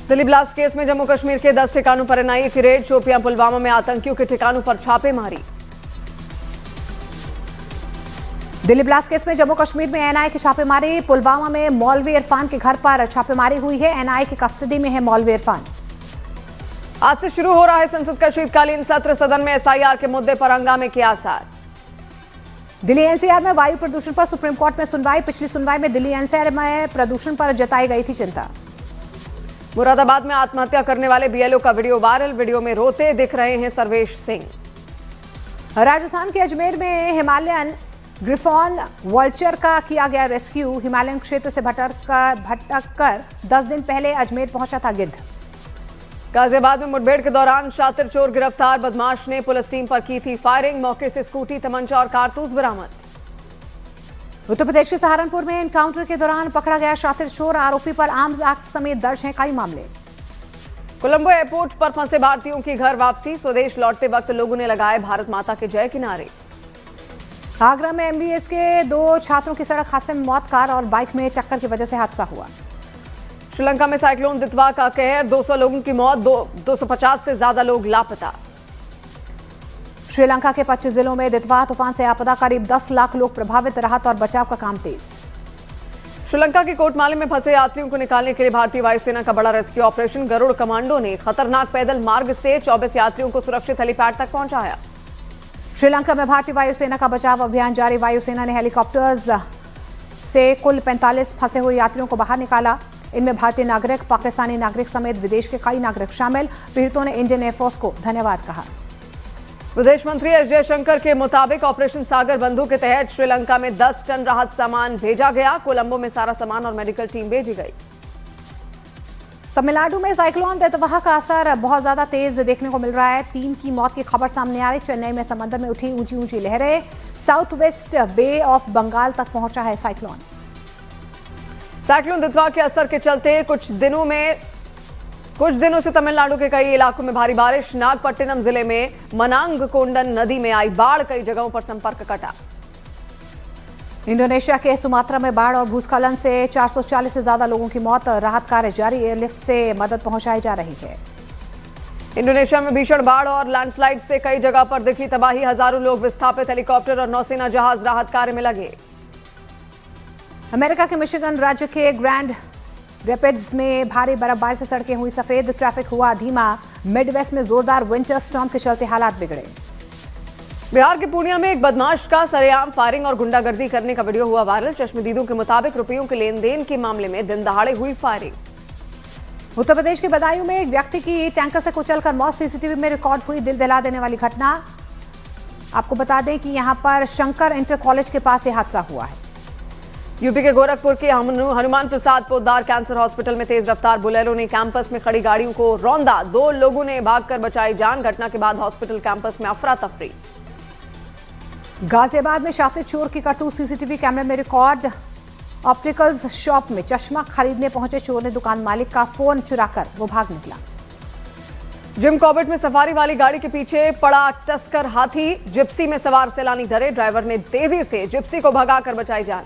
Delhi blast case में जम्मू कश्मीर के 10 ठिकानों पर एनआईए की रेड। शोपियां पुलवामा में आतंकियों के ठिकानों पर छापेमारी। दिल्ली ब्लास्ट केस में जम्मू कश्मीर में एनआईए की छापेमारी। पुलवामा में मौलवी इरफान के घर पर छापेमारी हुई है। एनआईए की कस्टडी में है मौलवी इरफान। आज से शुरू हो रहा है संसद का शीतकालीन सत्र। सदन में एसआईआर के मुद्दे पर हंगामे के आसार। दिल्ली एनसीआर में वायु प्रदूषण पर सुप्रीम कोर्ट में सुनवाई। पिछली सुनवाई में दिल्ली एनसीआर में प्रदूषण पर जताई गई थी चिंता। मुरादाबाद में आत्महत्या करने वाले बीएलओ का वीडियो वायरल। वीडियो में रोते दिख रहे हैं सर्वेश सिंह। राजस्थान के अजमेर में हिमालयन ग्रिफॉन वल्चर का किया गया रेस्क्यू। हिमालयन क्षेत्र से भटक कर 10 दिन पहले अजमेर पहुंचा था गिद्ध। गाजियाबाद में मुठभेड़ के दौरान शातिर चोर गिरफ्तार। बदमाश ने पुलिस टीम पर की थी फायरिंग। मौके से स्कूटी, तमंचा और कारतूस बरामद। उत्तर प्रदेश के सहारनपुर में एनकाउंटर के दौरान पकड़ा गया शातिर चोर। आरोपी पर आर्म्स एक्ट समेत दर्ज हैं कई मामले। कोलंबो एयरपोर्ट पर फंसे भारतीयों की घर वापसी। स्वदेश लौटते वक्त लोगों ने लगाए भारत माता के जय के नारे। आगरा में एमबीएस के 2 छात्रों की सड़क हादसे में मौत। कार और बाइक में टक्कर की वजह से हादसा हुआ। श्रीलंका में साइक्लोन दितवा का कहर। 200 लोगों की मौत, 250 से ज्यादा लोग लापता। श्रीलंका के 25 जिलों में दितवा तूफान से आपदा। करीब 10 लाख लोग प्रभावित। राहत और बचाव का काम तेज। श्रीलंका के कोटमाले में फंसे यात्रियों को निकालने के लिए भारतीय वायुसेना का बड़ा रेस्क्यू ऑपरेशन। गरुड़ कमांडो ने खतरनाक पैदल मार्ग से 24 यात्रियों को सुरक्षित हेलीपैड तक पहुंचाया। श्रीलंका में भारतीय वायुसेना का बचाव अभियान जारी। वायुसेना ने हेलीकॉप्टर्स से कुल 45 फंसे हुए यात्रियों को बाहर निकाला। इनमें भारतीय नागरिक, पाकिस्तानी नागरिक समेत विदेश के कई नागरिक शामिल। पीड़ितों ने इंडियन एयरफोर्स को धन्यवाद कहा। विदेश मंत्री एस जयशंकर के मुताबिक ऑपरेशन सागर बंधु के तहत श्रीलंका में 10 टन राहत सामान भेजा गया। कोलंबो में सारा सामान और मेडिकल टीम भेजी गई। तमिलनाडु में साइक्लोन दितवा का असर बहुत ज्यादा तेज देखने को मिल रहा है। 3 की मौत की खबर सामने आ रही। चेन्नई में समंदर में उठी ऊंची ऊंची लहरें। South west Bay of Bengal तक पहुंचा है साइक्लोन। साइक्लोन दितवा के असर के चलते कुछ दिनों से तमिलनाडु के कई इलाकों में भारी बारिश। नागपट्टिनम जिले में मनांग कोंडन नदी में आई बाढ़। कई जगहों पर संपर्क कटा। इंडोनेशिया के सुमात्रा में बाढ़ और भूस्खलन से 440 से ज्यादा लोगों की मौत। राहत कार्य जारी। एयरलिफ्ट से मदद पहुंचाई जा रही है। इंडोनेशिया में भीषण बाढ़ और लैंडस्लाइड से कई जगह पर दिखी तबाही। हजारों लोग विस्थापित। हेलीकॉप्टर और नौसेना जहाज राहत कार्य में लगे। अमेरिका के मिशिगन राज्य के ग्रैंड रैपिड्स में भारी बर्फबारी से सड़कें हुई सफेद। ट्रैफिक हुआ धीमा। मिडवेस्ट में जोरदार विंटर स्टॉर्म के चलते हालात बिगड़े। बिहार के पूर्णिया में एक बदमाश का सरेआम फायरिंग और गुंडागर्दी करने का वीडियो हुआ वायरल। चश्मदीदों के मुताबिक रुपयों के लेन देन के मामले में दिन दहाड़े हुई फायरिंग। उत्तर प्रदेश के बदायूं में एक व्यक्ति की टैंकर से कुचलकर मौत सीसीटीवी में रिकॉर्ड हुई। दिल दिला देने वाली घटना। आपको बता दें कि यहां पर शंकर इंटर कॉलेज के पास यह हादसा हुआ है। यूपी के गोरखपुर के हनुमान प्रसाद पोद्दार कैंसर हॉस्पिटल में तेज रफ्तार बोलेरो ने कैंपस में खड़ी गाड़ियों को रौंदा। 2 लोगों ने भागकर बचाई जान। घटना के बाद हॉस्पिटल कैंपस में अफरा तफरी। गाजियाबाद में शातिर चोर की करतूत सीसीटीवी कैमरे में रिकॉर्ड। ऑप्टिकल्स शॉप में चश्मा खरीदने पहुंचे चोर ने दुकान मालिक का फोन चुराकर वो भाग निकला। जिम कॉर्बेट में सफारी वाली गाड़ी के पीछे पड़ा टस्कर हाथी। जिप्सी में सवार सैलानी डरे। ड्राइवर ने तेजी से जिप्सी को भगाकर बचाई जान।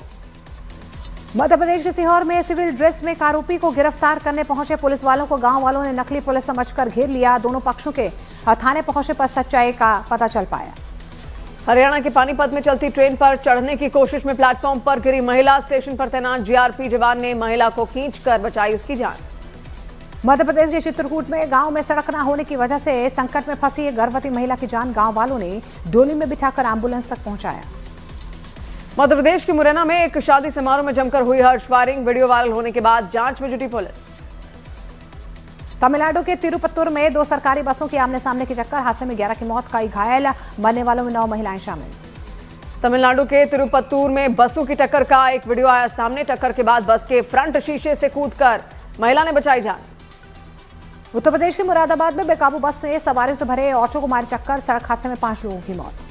मध्य प्रदेश के सीहोर में सिविल ड्रेस में एक आरोपी को गिरफ्तार करने पहुंचे पुलिस वालों को गांव वालों ने नकली पुलिस समझकर घेर लिया। दोनों पक्षों के थाने पहुंचने पर सच्चाई का पता चल पाया। हरियाणा के पानीपत में चलती ट्रेन पर चढ़ने की कोशिश में प्लेटफॉर्म पर गिरी महिला। स्टेशन पर तैनात जीआरपी जवान ने महिला को खींचकर बचाई उसकी जान। मध्य प्रदेश के चित्रकूट में गांव में सड़क न होने की वजह से संकट में फंसी एक गर्भवती महिला की जान गांव वालों ने डोली में बिठाकर एम्बुलेंस तक पहुंचाया। मध्य प्रदेश के मुरैना में एक शादी समारोह में जमकर हुई हर्ष फायरिंग। वीडियो वायरल होने के बाद जांच में जुटी पुलिस। तमिलनाडु के तिरुपत्तुर में 2 सरकारी बसों की आमने सामने की टक्कर। हादसे में 11 की मौत, कई घायल। मरने वालों में 9 महिलाएं शामिल। तमिलनाडु के तिरुपत्तूर में बसों की टक्कर का एक वीडियो आया सामने। टक्कर के बाद बस के फ्रंट शीशे से कूदकर महिला ने बचाई जान। उत्तर प्रदेश के मुरादाबाद में बेकाबू बस ने सवारियों से भरे ऑटो को मारी टक्कर। सड़क हादसे में 5 लोगों की मौत।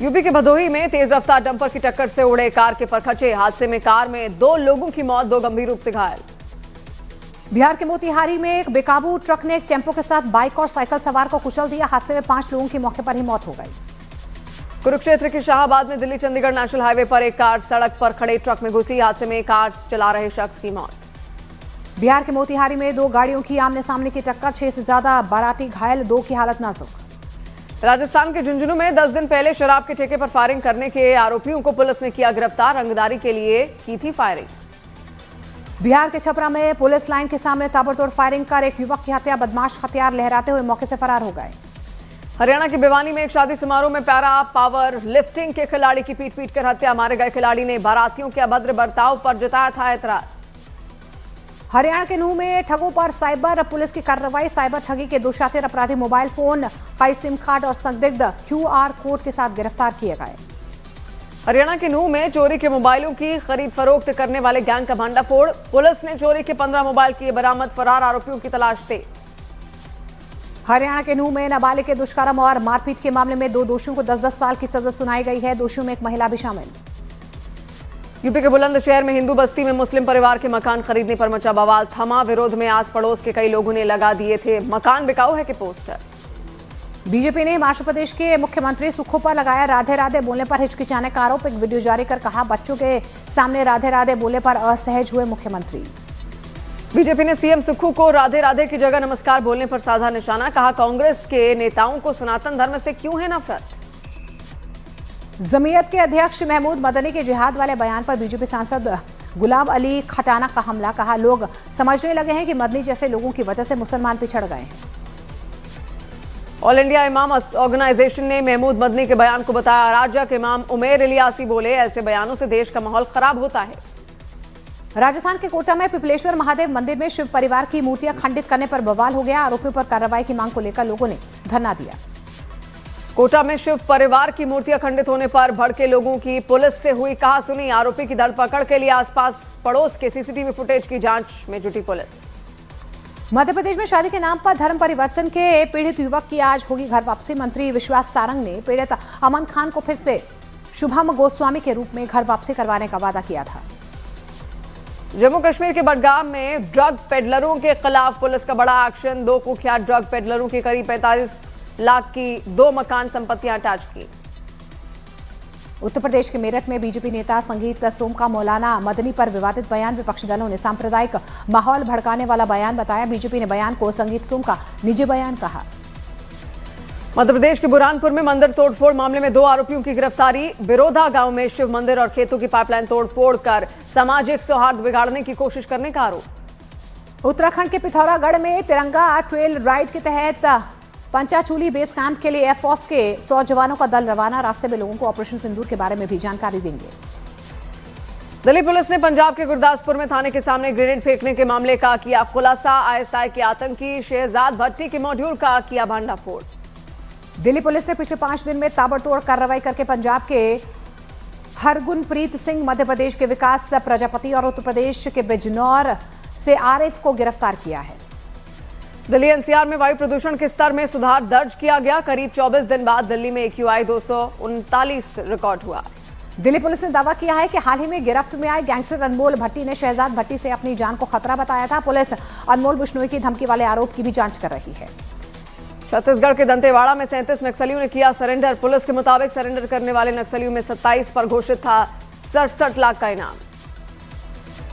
यूपी के भदोही में तेज रफ्तार डंपर की टक्कर से उड़े कार के परखचे। हादसे में कार में 2 लोगों की मौत, 2 गंभीर रूप से घायल। बिहार के मोतिहारी में एक बेकाबू ट्रक ने एक टेम्पो के साथ बाइक और साइकिल सवार को कुचल दिया। हादसे में 5 लोगों की मौके पर ही मौत हो गई। कुरुक्षेत्र के शाहाबाद में दिल्ली चंडीगढ़ नेशनल हाईवे पर एक कार सड़क पर खड़े ट्रक में घुसी। हादसे में कार चला रहे शख्स की मौत। बिहार के मोतिहारी में 2 गाड़ियों की आमने सामने की टक्कर, 6 से ज्यादा बाराती घायल, 2 की हालत नाजुक। राजस्थान के झुंझुनू में 10 दिन पहले शराब के ठेके पर फायरिंग करने के आरोपियों को पुलिस ने किया गिरफ्तार, रंगदारी के लिए की थी फायरिंग। बिहार के छपरा में पुलिस लाइन के सामने ताबड़तोड़ फायरिंग कर एक युवक की हत्या, बदमाश हथियार लहराते हुए मौके से फरार हो गए। हरियाणा के भिवानी में एक शादी समारोह में पैरा पावर लिफ्टिंग के खिलाड़ी की पीट कर हत्या, मारे गए खिलाड़ी ने बारातियों के अभद्र बर्ताव पर जताया था एतराज। हरियाणा के नूंह में ठगों पर साइबर पुलिस की कार्रवाई, साइबर ठगी के 2 शातिर अपराधी मोबाइल फोन, कई सिम कार्ड और संदिग्ध QR कोड के साथ गिरफ्तार किए गए। हरियाणा के नूंह में चोरी के मोबाइलों की खरीद फरोख्त करने वाले गैंग का भंडाफोड़, पुलिस ने चोरी के 15 मोबाइल किए बरामद, फरार आरोपियों की तलाश तेज। हरियाणा के नूंह में नाबालिग के दुष्कर्म और मारपीट के मामले में 2 दोषियों को 10-10 साल की सजा सुनाई गई है, दोषियों में एक महिला भी शामिल। यूपी के बुलंदशहर में हिंदू बस्ती में मुस्लिम परिवार के मकान खरीदने पर मचा बवाल, थमा विरोध में आस पड़ोस के कई लोगों ने लगा दिए थे मकान बिकाऊ है के पोस्टर। बीजेपी ने हिमाचल प्रदेश के मुख्यमंत्री सुक्खू पर लगाया राधे राधे बोलने पर हिचकिचाने का आरोप, एक वीडियो जारी कर कहा बच्चों के सामने राधे राधे बोलने पर असहज हुए मुख्यमंत्री। बीजेपी ने सीएम सुक्खू को राधे राधे की जगह नमस्कार बोलने पर साधा निशाना, कहा कांग्रेस के नेताओं को सनातन धर्म से क्यों है नफरत। जमीयत के अध्यक्ष महमूद मदनी के जिहाद वाले बयान पर बीजेपी सांसद गुलाम अली खटाना का हमला, कहा लोग समझने लगे हैं कि मदनी जैसे लोगों की वजह से मुसलमान पिछड़ गए हैं। ऑल इंडिया इमाम ऑर्गेनाइजेशन ने महमूद मदनी के बयान को बताया अराजक, के इमाम उमेर इलियासी बोले ऐसे बयानों से देश का माहौल खराब होता है। राजस्थान के कोटा में पिपलेश्वर महादेव मंदिर में शिव परिवार की मूर्तियां खंडित करने पर बवाल हो गया, आरोपियों पर कार्रवाई की मांग को लेकर लोगों ने धरना दिया। कोटा में शिव परिवार की मूर्तियां खंडित होने पर भड़के लोगों की पुलिस से हुई कहासुनी, आरोपी की धरपकड़ के लिए आसपास पड़ोस के सीसीटीवी फुटेज की जांच में जुटी पुलिस। मध्य प्रदेश में शादी के नाम पर धर्म परिवर्तन के पीड़ित युवक की आज होगी घर वापसी, मंत्री विश्वास सारंग ने पीड़ित अमन खान को फिर से शुभम गोस्वामी के रूप में घर वापसी करवाने का वादा किया था। जम्मू कश्मीर के बडगाम में ड्रग पेडलरों के खिलाफ पुलिस का बड़ा एक्शन, 2 कुख्यात ड्रग पेडलरों की करीब 45 लाख की 2 मकान संपत्तियां अटैच की। उत्तर प्रदेश के मेरठ में बीजेपी नेता संगीत सोम का मौलाना मदनी पर विवादित बयान, विपक्षी दलों ने सांप्रदायिक माहौल भड़काने वाला बयान बताया, बीजेपी ने बयान को संगीत सोम का निजी बयान कहा। मध्य प्रदेश के बुरहानपुर में मंदिर तोड़फोड़ मामले में 2 आरोपियों की गिरफ्तारी, बिरोधा गांव में शिव मंदिर और खेतों की पाइपलाइन तोड़फोड़ कर सामाजिक सौहार्द बिगाड़ने की कोशिश करने का आरोप। उत्तराखंड के पिथौरागढ़ में तिरंगा ट्रेल राइड के तहत पंचाचूली बेस कैंप के लिए एयरफोर्स के 100 जवानों का दल रवाना, रास्ते में लोगों को ऑपरेशन सिंदूर के बारे में भी जानकारी देंगे। दिल्ली पुलिस ने पंजाब के गुरदासपुर में थाने के सामने ग्रेनेड फेंकने के मामले का किया खुलासा, ISI के आतंकी शहजाद भट्टी के मॉड्यूल का किया भंडाफोड़। दिल्ली पुलिस ने पिछले 5 दिन में ताबड़तोड़ कार्रवाई करके पंजाब के हरगुनप्रीत सिंह, मध्य प्रदेश के विकास प्रजापति और उत्तर प्रदेश के बिजनौर से आरिफ को गिरफ्तार किया है। दिल्ली NCR में वायु प्रदूषण के स्तर में सुधार दर्ज किया गया, करीब 24 दिन बाद दिल्ली में AQI 239 रिकॉर्ड हुआ। दिल्ली पुलिस ने दावा किया है कि हाल ही में गिरफ्त में आए गैंगस्टर अनमोल भट्टी ने शहजाद भट्टी से अपनी जान को खतरा बताया था। पुलिस अनमोल बिश्नोई की धमकी वाले आरोप की भी जांच कर रही है। छत्तीसगढ़ के दंतेवाड़ा में 37 नक्सलियों ने किया सरेंडर, पुलिस के मुताबिक सरेंडर करने वाले नक्सलियों में 27 पर घोषित था 67 लाख का इनाम।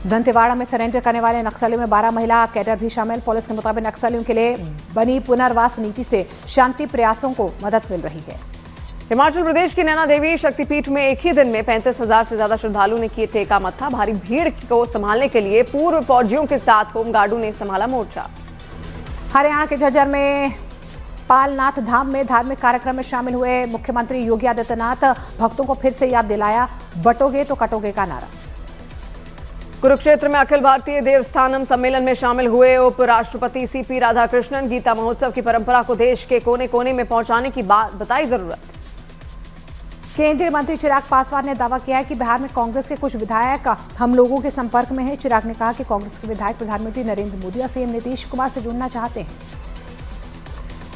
दंतेवाड़ा में सरेंडर करने वाले नक्सलियों में 12 महिला कैडर भी शामिल, पुलिस के मुताबिक नक्सलियों के लिए बनी पुनर्वास नीति से शांति प्रयासों को मदद मिल रही है। हिमाचल प्रदेश की नैना देवी शक्तिपीठ में एक ही दिन में 35,000 से ज्यादा श्रद्धालुओं ने किए टेका मत्था, भारी भीड़ को संभालने के लिए पूर्व फौजियों के साथ होमगार्डों ने संभाला मोर्चा। हरियाणा के झज्जर में पालनाथ धाम में धार्मिक कार्यक्रम में शामिल हुए मुख्यमंत्री योगी आदित्यनाथ, भक्तों को फिर से याद दिलाया बटोगे तो कटोगे का नारा। कुरुक्षेत्र में अखिल भारतीय देवस्थानम सम्मेलन में शामिल हुए उपराष्ट्रपति CP राधाकृष्णन, गीता महोत्सव की परंपरा को देश के कोने कोने में पहुंचाने की बात बताई जरूरत। केंद्रीय मंत्री चिराग पासवान ने दावा किया है कि बिहार में कांग्रेस के कुछ विधायक हम लोगों के संपर्क में हैं। चिराग ने कहा कि कांग्रेस के विधायक प्रधानमंत्री नरेंद्र मोदी और CM नीतीश कुमार से जुड़ना चाहते हैं।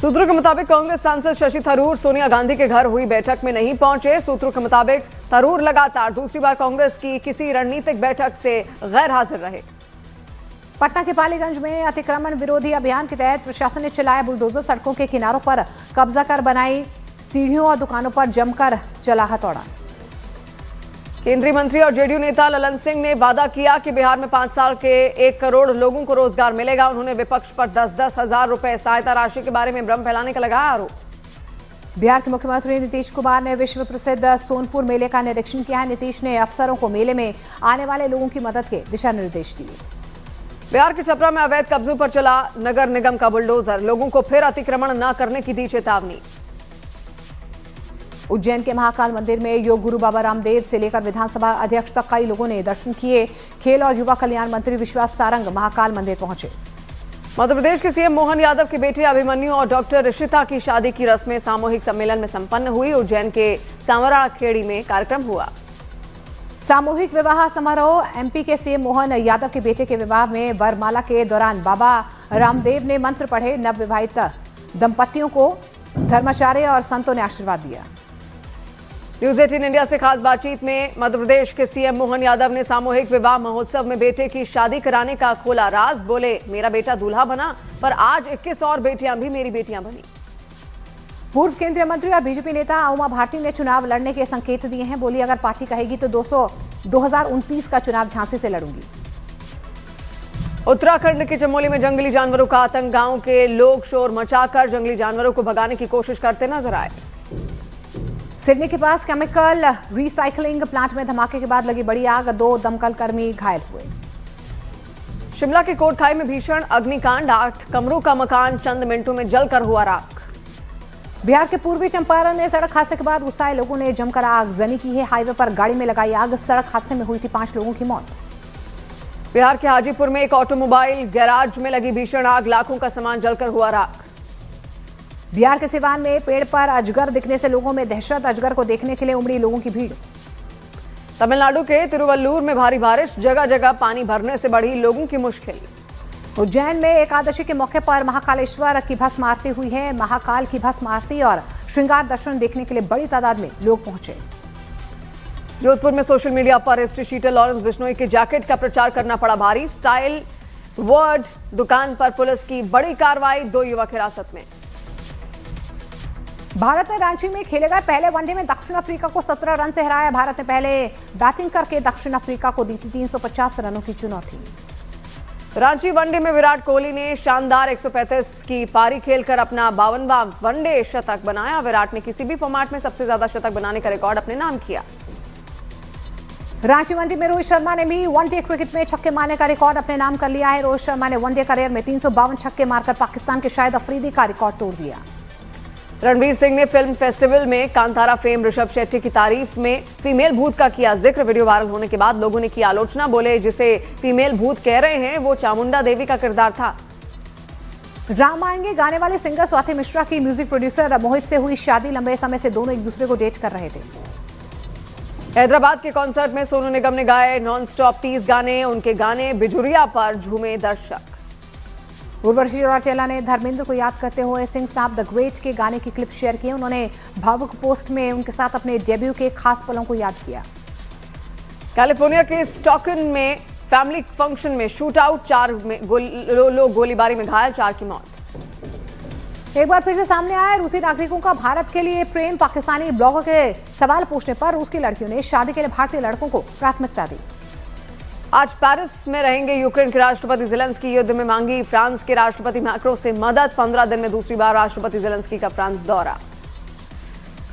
सूत्रों के मुताबिक कांग्रेस सांसद शशि थरूर सोनिया गांधी के घर हुई बैठक में नहीं पहुंचे। सूत्रों के मुताबिक थरूर लगातार दूसरी बार कांग्रेस की किसी रणनीतिक बैठक से गैर हाजिर रहे। पटना के पालीगंज में अतिक्रमण विरोधी अभियान के तहत प्रशासन ने चलाया बुलडोजर, सड़कों के किनारों पर कब्जा कर बनाई सीढ़ियों और दुकानों पर जमकर चला हथौड़ा। केंद्रीय मंत्री और जेडीयू नेता ललन सिंह ने वादा किया कि बिहार में 5 साल के 1 करोड़ लोगों को रोजगार मिलेगा। उन्होंने विपक्ष पर 10-10 हजार रुपए सहायता राशि के बारे में भ्रम फैलाने का लगाया आरोप। बिहार के मुख्यमंत्री नीतीश कुमार ने विश्व प्रसिद्ध सोनपुर मेले का निरीक्षण किया है। नीतीश ने अफसरों को मेले में आने वाले लोगों की मदद के दिशा निर्देश दिए। बिहार के छपरा में अवैध कब्जों पर चला नगर निगम का बुलडोजर, लोगों को फिर अतिक्रमण न करने की दी चेतावनी। उज्जैन के महाकाल मंदिर में योग गुरु बाबा रामदेव से लेकर विधानसभा अध्यक्ष तक कई लोगों ने दर्शन किए। खेल और युवा कल्याण मंत्री विश्वास सारंग महाकाल मंदिर पहुंचे। मध्य प्रदेश के सीएम मोहन यादव के बेटे अभिमन्यु और डॉक्टर ऋषिता की शादी की रस्में सामूहिक सम्मेलन में संपन्न हुई। उज्जैन के सांवरा खेड़ी में कार्यक्रम हुआ। सामूहिक विवाह समारोह। एमपी के सीएम मोहन यादव के बेटे के विवाह में वरमाला के दौरान बाबा रामदेव ने मंत्र पढ़े। नवविवाहित दंपतियों को धर्माचार्य और संतों ने आशीर्वाद दिया। न्यूज 18 इंडिया से खास बातचीत में मध्य प्रदेश के सीएम मोहन यादव ने सामूहिक विवाह महोत्सव में बेटे की शादी कराने का खोला राज। बोले, मेरा बेटा दूल्हा बना, पर आज 21 और बेटियां भी मेरी बेटियां बनी। पूर्व केंद्रीय मंत्री और बीजेपी नेता उमा भारती ने चुनाव लड़ने के संकेत दिए हैं। बोली, अगर पार्टी कहेगी तो 2029 का चुनाव झांसी से लड़ूंगी। उत्तराखंड के चमोली में जंगली जानवरों का आतंक। गांव के लोग शोर मचाकर जंगली जानवरों को भगाने की कोशिश करते नजर आए। सिडनी के पास केमिकल रिसाइकलिंग प्लांट में धमाके के बाद लगी बड़ी आग। 2 दमकल कर्मी घायल हुए। शिमला के कोटखाई में भीषण अग्निकांड। 8 कमरों का मकान चंद मिनटों में जलकर हुआ राख। बिहार के पूर्वी चंपारण में सड़क हादसे के बाद गुस्साए लोगों ने जमकर आगजनी की है। हाईवे पर गाड़ी में लगाई आग। सड़क हादसे में हुई थी 5 लोगों की मौत। बिहार के हाजीपुर में एक ऑटोमोबाइल गैराज में लगी भीषण आग। लाखों का सामान जलकर हुआ राख। बिहार के सिवान में पेड़ पर अजगर दिखने से लोगों में दहशत। अजगर को देखने के लिए उमड़ी लोगों की भीड़। तमिलनाडु के तिरुवल्लूर में भारी बारिश। जगह जगह पानी भरने से बढ़ी लोगों की मुश्किल। उज्जैन में एकादशी के मौके पर महाकालेश्वर की भस्म आरती हुई है। महाकाल की भस्म आरती और श्रृंगार दर्शन देखने के लिए बड़ी तादाद में लोग पहुंचे। जोधपुर में सोशल मीडिया पर हिस्ट्री शीटर लॉरेंस बिश्नोई के जैकेट का प्रचार करना पड़ा भारी। स्टाइल वर्ड दुकान पर पुलिस की बड़ी कार्रवाई। 2 युवक हिरासत में। भारत ने रांची में खेले गए पहले वनडे में दक्षिण अफ्रीका को 17 रन से हराया। भारत ने पहले बैटिंग करके दक्षिण अफ्रीका को दी थी 350 रनों की चुनौती। रांची वनडे में विराट कोहली ने शानदार 135 की पारी खेलकर अपना 52वां वनडे शतक बनाया। विराट ने किसी भी फॉर्मेट में सबसे ज्यादा शतक बनाने का रिकॉर्ड अपने नाम किया। रांची वनडे में रोहित शर्मा ने भी वनडे क्रिकेट में छक्के मारने का रिकॉर्ड अपने नाम कर लिया है। रोहित शर्मा ने वनडे करियर में 352 छक्के मारकर पाकिस्तान के शाहिद अफरीदी का रिकॉर्ड तोड़ दिया। रणवीर सिंह ने फिल्म फेस्टिवल में कांतारा फेम ऋषभ शेट्टी की तारीफ में फीमेल भूत का किया जिक्र। वीडियो वायरल होने के बाद लोगों ने की आलोचना। बोले, जिसे फीमेल भूत कह रहे हैं वो चामुंडा देवी का किरदार था। राम आएंगे गाने वाले सिंगर स्वाति मिश्रा की म्यूजिक प्रोड्यूसर मोहित से हुई शादी। लंबे समय से दोनों एक दूसरे को डेट कर रहे थे। हैदराबाद के कॉन्सर्ट में सोनू निगम ने गाए नॉन स्टॉप 30 गाने। उनके गाने बिजुरिया पर झूमे दर्शक। उर्वशी रौटेला ने धर्मेंद्र को याद करते हुए सिंह साहब द ग्रेट के गाने की क्लिप शेयर की। उन्होंने भावुक पोस्ट में उनके साथ अपने डेब्यू के खास पलों को याद किया। कैलिफोर्निया के स्टॉकन में फैमिली फंक्शन में शूट आउट। 4 लोग गोलीबारी में घायल, 4 की मौत। एक बार फिर से सामने आया रूसी नागरिकों का भारत के लिए प्रेम। पाकिस्तानी ब्लॉगर के सवाल पूछने पर रूस की लड़कियों ने शादी के लिए भारतीय लड़कों को प्राथमिकता दी। आज पेरिस में रहेंगे यूक्रेन के राष्ट्रपति ज़ेलेंस्की। युद्ध में मांगी फ्रांस के राष्ट्रपति मैक्रो से मदद। 15 दिन में दूसरी बार राष्ट्रपति ज़ेलेंस्की का फ्रांस दौरा।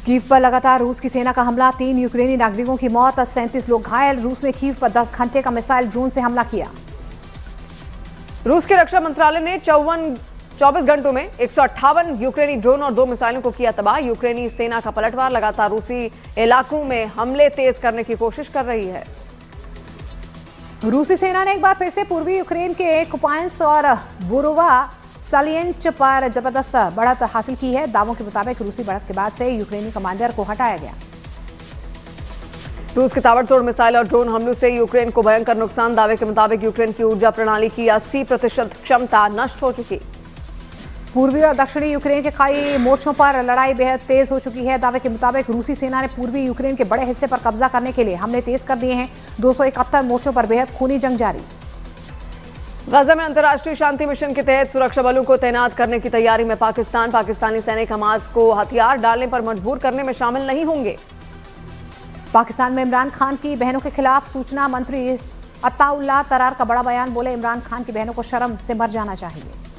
कीव पर लगातार रूस की सेना का हमला। 3 यूक्रेनी नागरिकों की मौत, 37 लोग घायल। रूस ने कीव पर 10 घंटे का मिसाइल ड्रोन से हमला किया। रूस के रक्षा मंत्रालय ने 24 घंटों में 158 यूक्रेनी ड्रोन और 2 मिसाइलों को किया तबाह। यूक्रेनी सेना का पलटवार लगातार रूसी इलाकों में हमले तेज करने की कोशिश कर रही है। रूसी सेना ने एक बार फिर से पूर्वी यूक्रेन के कुपायंस और वोरोवा सालियंच पर जबरदस्त बढ़त हासिल की है। दावों के मुताबिक रूसी बढ़त के बाद से यूक्रेनी कमांडर को हटाया गया। रूस के ताबड़तोड़ मिसाइल और ड्रोन हमलों से यूक्रेन को भयंकर नुकसान। दावे के मुताबिक यूक्रेन की ऊर्जा प्रणाली की 80% क्षमता नष्ट हो चुकी। पूर्वी और दक्षिणी यूक्रेन के कई मोर्चों पर लड़ाई बेहद तेज हो चुकी है। दावे के मुताबिक रूसी सेना ने पूर्वी यूक्रेन के बड़े हिस्से पर कब्जा करने के लिए हमले तेज कर दिए हैं। 271 मोर्चों पर बेहद खूनी जंग जारी। गाजा में अंतर्राष्ट्रीय शांति मिशन के तहत सुरक्षा बलों को तैनात करने की तैयारी में पाकिस्तान। पाकिस्तानी सैनिक हमास को हथियार डालने पर मजबूर करने में शामिल नहीं होंगे। पाकिस्तान में इमरान खान की बहनों के खिलाफ सूचना मंत्री अताउल्लाह तरार का बड़ा बयान, बोले इमरान खान की बहनों को शर्म से मर जाना चाहिए।